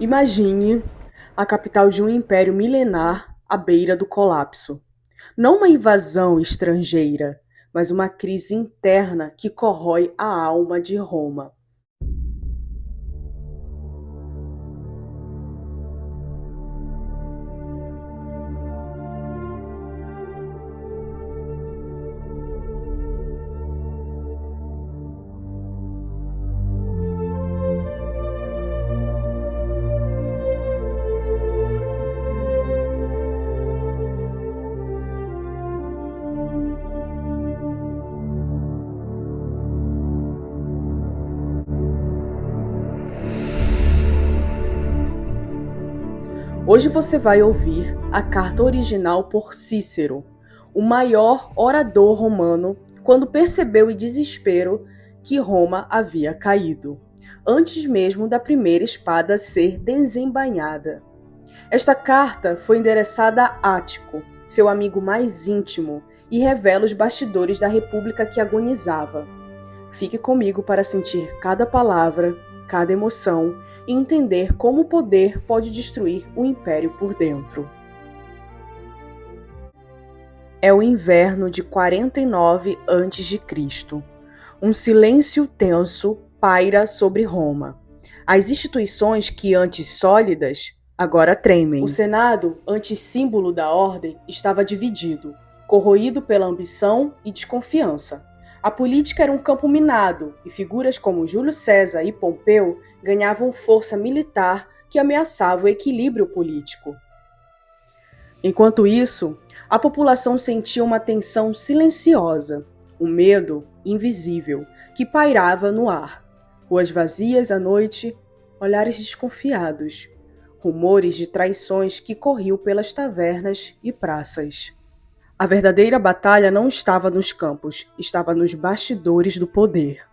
Imagine a capital de um império milenar à beira do colapso. Não uma invasão estrangeira, mas uma crise interna que corrói a alma de Roma. Hoje você vai ouvir a carta original por Cícero, o maior orador romano, quando percebeu em desespero que Roma havia caído, antes mesmo da primeira espada ser desembainhada. Esta carta foi endereçada a Ático, seu amigo mais íntimo, e revela os bastidores da república que agonizava. Fique comigo para sentir cada palavra, cada emoção e entender como o poder pode destruir o império por dentro. É o inverno de 49 a.C. Um silêncio tenso paira sobre Roma. As instituições que antes sólidas, agora tremem. O Senado, antes símbolo da ordem, estava dividido, corroído pela ambição e desconfiança. A política era um campo minado, e figuras como Júlio César e Pompeu ganhavam força militar que ameaçava o equilíbrio político. Enquanto isso, a população sentia uma tensão silenciosa, um medo invisível que pairava no ar. Ruas vazias à noite, olhares desconfiados, rumores de traições que corriam pelas tavernas e praças. A verdadeira batalha não estava nos campos, estava nos bastidores do poder.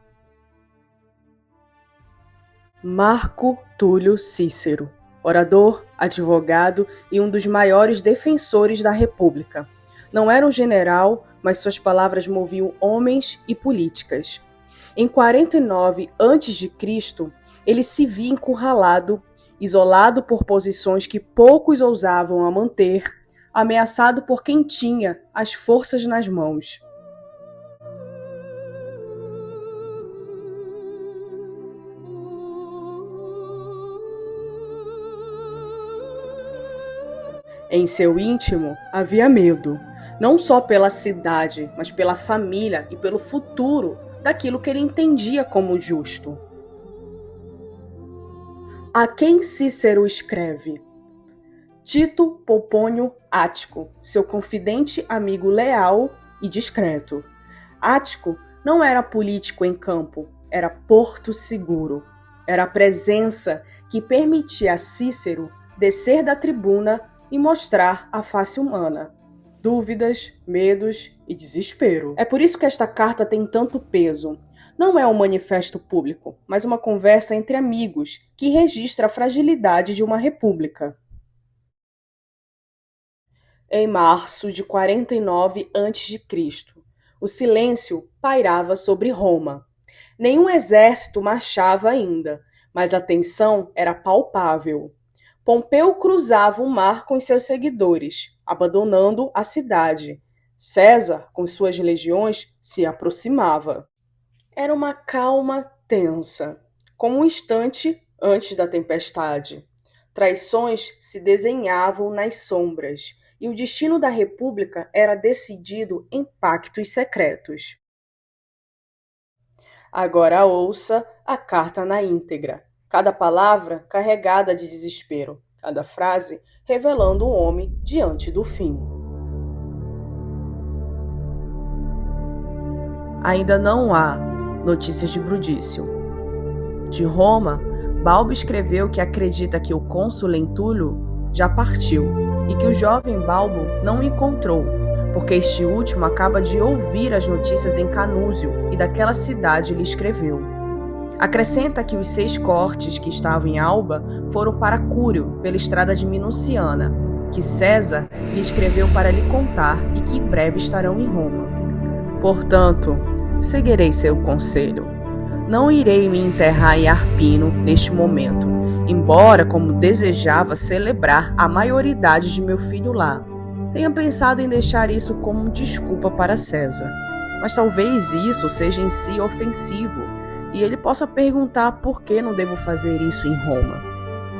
Marco Túlio Cícero, orador, advogado e um dos maiores defensores da República. Não era um general, mas suas palavras moviam homens e políticas. Em 49 a.C., ele se via encurralado, isolado por posições que poucos ousavam a manter, ameaçado por quem tinha as forças nas mãos. Em seu íntimo havia medo, não só pela cidade, mas pela família e pelo futuro daquilo que ele entendia como justo. A quem Cícero escreve? Tito Popônio Ático, seu confidente amigo leal e discreto. Ático não era político em campo, era porto seguro. Era a presença que permitia a Cícero descer da tribuna e mostrar a face humana. Dúvidas, medos e desespero. É por isso que esta carta tem tanto peso. Não é um manifesto público, mas uma conversa entre amigos que registra a fragilidade de uma república. Em março de 49 a.C., o silêncio pairava sobre Roma. Nenhum exército marchava ainda, mas a tensão era palpável. Pompeu cruzava o mar com seus seguidores, abandonando a cidade. César, com suas legiões, se aproximava. Era uma calma tensa, como um instante antes da tempestade. Traições se desenhavam nas sombras, e o destino da República era decidido em pactos secretos. Agora ouça a carta na íntegra, cada palavra carregada de desespero, cada frase revelando o homem diante do fim. Ainda não há notícias de Brudício. De Roma, Balbo escreveu que acredita que o cônsul Lentulio já partiu e que o jovem Balbo não o encontrou, porque este último acaba de ouvir as notícias em Canúzio e daquela cidade lhe escreveu. Acrescenta que os 6 cortes que estavam em Alba foram para Cúrio, pela estrada de Minuciana, que César lhe escreveu para lhe contar e que em breve estarão em Roma. Portanto, seguirei seu conselho. Não irei me enterrar em Arpino neste momento, embora, como desejava celebrar a maioridade de meu filho lá, tenha pensado em deixar isso como desculpa para César. Mas talvez isso seja em si ofensivo, e ele possa perguntar por que não devo fazer isso em Roma.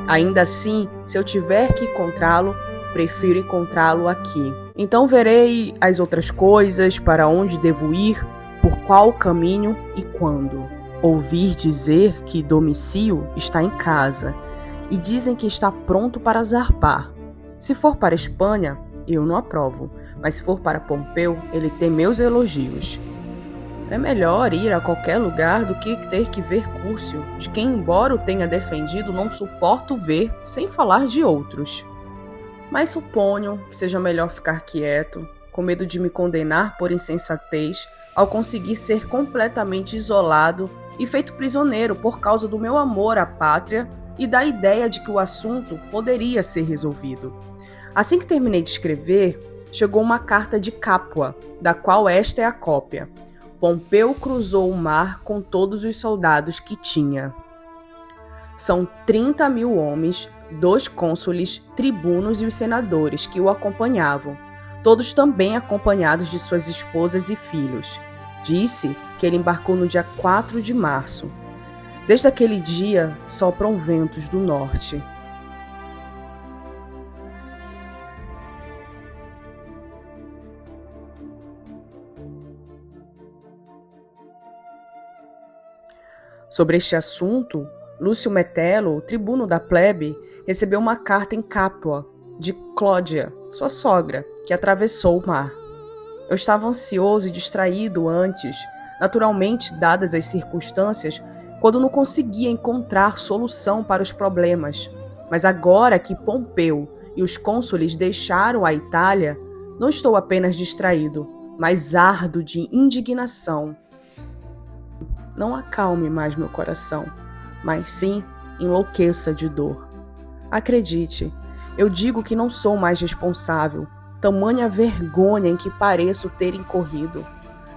Ainda assim, se eu tiver que encontrá-lo, prefiro encontrá-lo aqui. Então verei as outras coisas, para onde devo ir, por qual caminho e quando. Ouvi dizer que Domicio está em casa, e dizem que está pronto para zarpar. Se for para a Espanha, eu não aprovo, mas se for para Pompeu, ele tem meus elogios. É melhor ir a qualquer lugar do que ter que ver Cúrcio, de quem, embora o tenha defendido, não suporto ver, sem falar de outros. Mas suponho que seja melhor ficar quieto, com medo de me condenar por insensatez, ao conseguir ser completamente isolado e feito prisioneiro por causa do meu amor à pátria e da ideia de que o assunto poderia ser resolvido. Assim que terminei de escrever, chegou uma carta de Capua, da qual esta é a cópia. Pompeu cruzou o mar com todos os soldados que tinha. São 30.000 homens, 2 cônsules, tribunos e os senadores que o acompanhavam, todos também acompanhados de suas esposas e filhos. Disse que ele embarcou no dia 4 de março. Desde aquele dia, sopram ventos do norte. Sobre este assunto, Lúcio Metelo, o tribuno da plebe, recebeu uma carta em Capua, de Clódia, sua sogra, que atravessou o mar. Eu estava ansioso e distraído antes, naturalmente dadas as circunstâncias, quando não conseguia encontrar solução para os problemas. Mas agora que Pompeu e os cônsules deixaram a Itália, não estou apenas distraído, mas ardo de indignação. Não acalme mais meu coração, mas sim enlouqueça de dor. Acredite, eu digo que não sou mais responsável, tamanha vergonha em que pareço ter incorrido.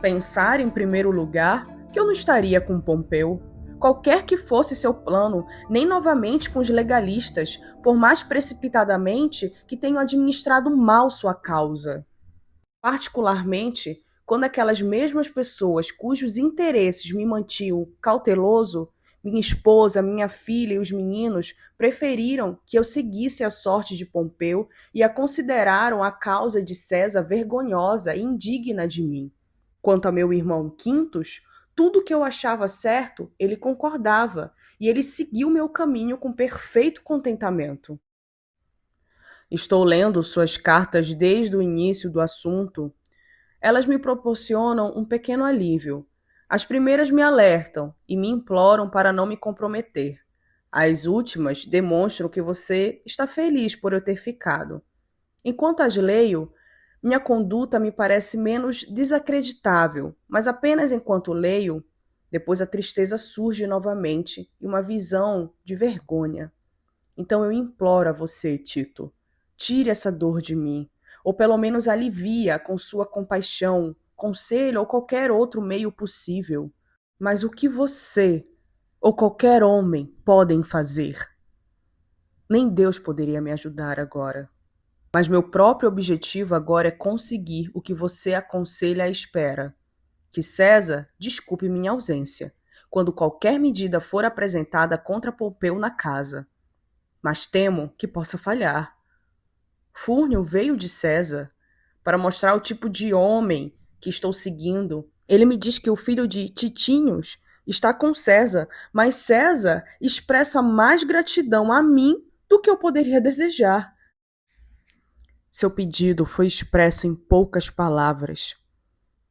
Pensar, em primeiro lugar, que eu não estaria com Pompeu, qualquer que fosse seu plano, nem novamente com os legalistas, por mais precipitadamente que tenham administrado mal sua causa. Particularmente, quando aquelas mesmas pessoas cujos interesses me mantinham cauteloso, minha esposa, minha filha e os meninos, preferiram que eu seguisse a sorte de Pompeu e a consideraram a causa de César vergonhosa e indigna de mim. Quanto a meu irmão Quintus, tudo que eu achava certo, ele concordava, e ele seguiu meu caminho com perfeito contentamento. Estou lendo suas cartas desde o início do assunto. Elas me proporcionam um pequeno alívio. As primeiras me alertam e me imploram para não me comprometer. As últimas demonstram que você está feliz por eu ter ficado. Enquanto as leio, minha conduta me parece menos desacreditável, mas apenas enquanto leio, depois a tristeza surge novamente e uma visão de vergonha. Então eu imploro a você, Tito, tire essa dor de mim, ou pelo menos alivia com sua compaixão, conselho ou qualquer outro meio possível. Mas o que você ou qualquer homem podem fazer? Nem Deus poderia me ajudar agora. Mas meu próprio objetivo agora é conseguir o que você aconselha e espera. Que César desculpe minha ausência, quando qualquer medida for apresentada contra Pompeu na casa. Mas temo que possa falhar. Fúrnio veio de César para mostrar o tipo de homem que estou seguindo. Ele me diz que o filho de Titinhos está com César, mas César expressa mais gratidão a mim do que eu poderia desejar. Seu pedido foi expresso em poucas palavras.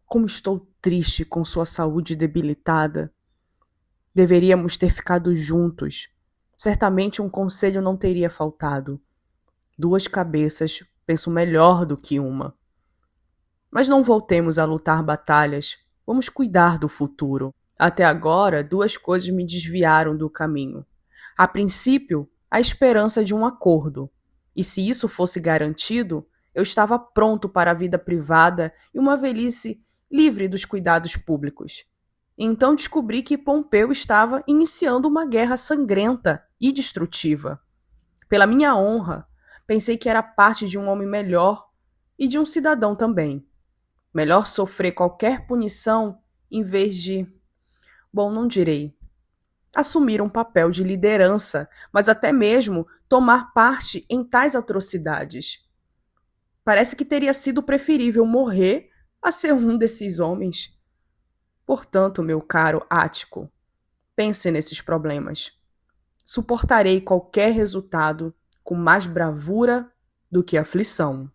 Como estou triste com sua saúde debilitada. Deveríamos ter ficado juntos. Certamente um conselho não teria faltado. 2 cabeças pensam melhor do que uma. Mas não voltemos a lutar batalhas. Vamos cuidar do futuro. Até agora, 2 coisas me desviaram do caminho. A princípio, a esperança de um acordo. E se isso fosse garantido, eu estava pronto para a vida privada e uma velhice livre dos cuidados públicos. Então descobri que Pompeu estava iniciando uma guerra sangrenta e destrutiva. Pela minha honra, pensei que era parte de um homem melhor e de um cidadão também. Melhor sofrer qualquer punição em vez de, bom, não direi, assumir um papel de liderança, mas até mesmo tomar parte em tais atrocidades. Parece que teria sido preferível morrer a ser um desses homens. Portanto, meu caro Ático, pense nesses problemas. Suportarei qualquer resultado com mais bravura do que aflição.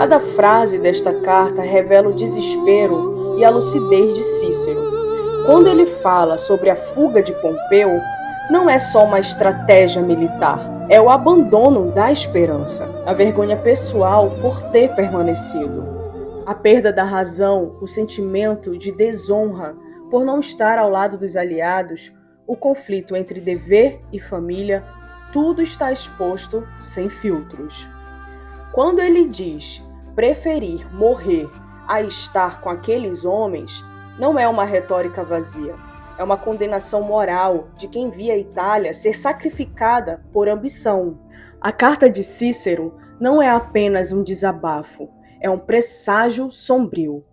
Cada frase desta carta revela o desespero e a lucidez de Cícero. Quando ele fala sobre a fuga de Pompeu, não é só uma estratégia militar, é o abandono da esperança, a vergonha pessoal por ter permanecido, a perda da razão, o sentimento de desonra por não estar ao lado dos aliados, o conflito entre dever e família, tudo está exposto sem filtros. Quando ele diz preferir morrer a estar com aqueles homens, não é uma retórica vazia. É uma condenação moral de quem via a Itália ser sacrificada por ambição. A carta de Cícero não é apenas um desabafo, é um presságio sombrio.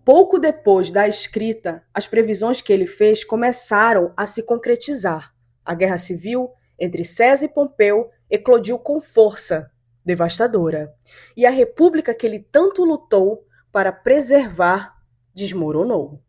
Pouco depois da escrita, as previsões que ele fez começaram a se concretizar. A guerra civil entre César e Pompeu eclodiu com força devastadora, e a república que ele tanto lutou para preservar desmoronou.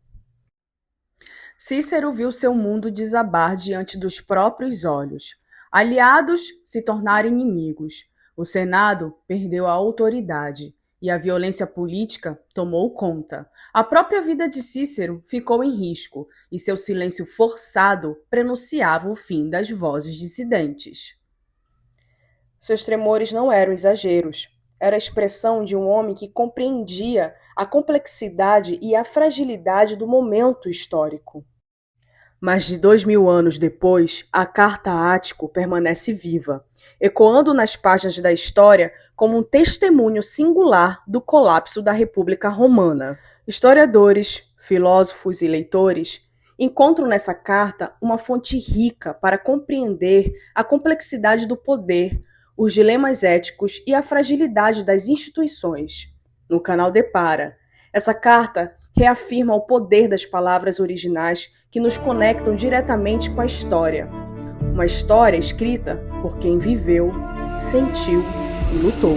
Cícero viu seu mundo desabar diante dos próprios olhos. Aliados se tornaram inimigos. O Senado perdeu a autoridade e a violência política tomou conta. A própria vida de Cícero ficou em risco e seu silêncio forçado prenunciava o fim das vozes dissidentes. Seus tremores não eram exageros. Era a expressão de um homem que compreendia a complexidade e a fragilidade do momento histórico. Mais de 2000 anos depois, a Carta a Ático permanece viva, ecoando nas páginas da história como um testemunho singular do colapso da República Romana. Historiadores, filósofos e leitores encontram nessa carta uma fonte rica para compreender a complexidade do poder, os dilemas éticos e a fragilidade das instituições. No canal Depara, essa carta reafirma o poder das palavras originais que nos conectam diretamente com a história. Uma história escrita por quem viveu, sentiu e lutou.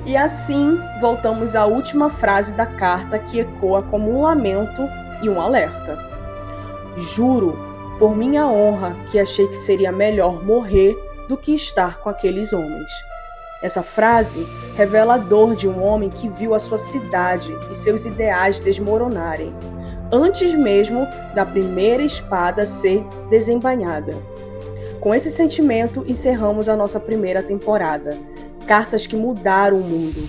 E assim, voltamos à última frase da carta que ecoa como um lamento e um alerta. Juro, por minha honra, que achei que seria melhor morrer do que estar com aqueles homens. Essa frase revela a dor de um homem que viu a sua cidade e seus ideais desmoronarem, antes mesmo da primeira espada ser desembainhada. Com esse sentimento, encerramos a nossa primeira temporada. Cartas que mudaram o mundo.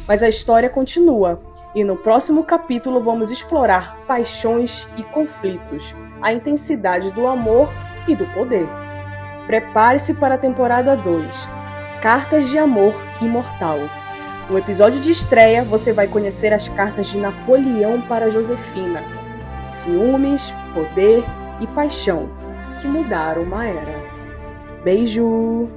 Mas a história continua, e no próximo capítulo vamos explorar paixões e conflitos, a intensidade do amor e do poder. Prepare-se para a temporada 2, Cartas de Amor Imortal. No episódio de estreia, você vai conhecer as cartas de Napoleão para Josefina. Ciúmes, poder e paixão, que mudaram uma era. Beijo!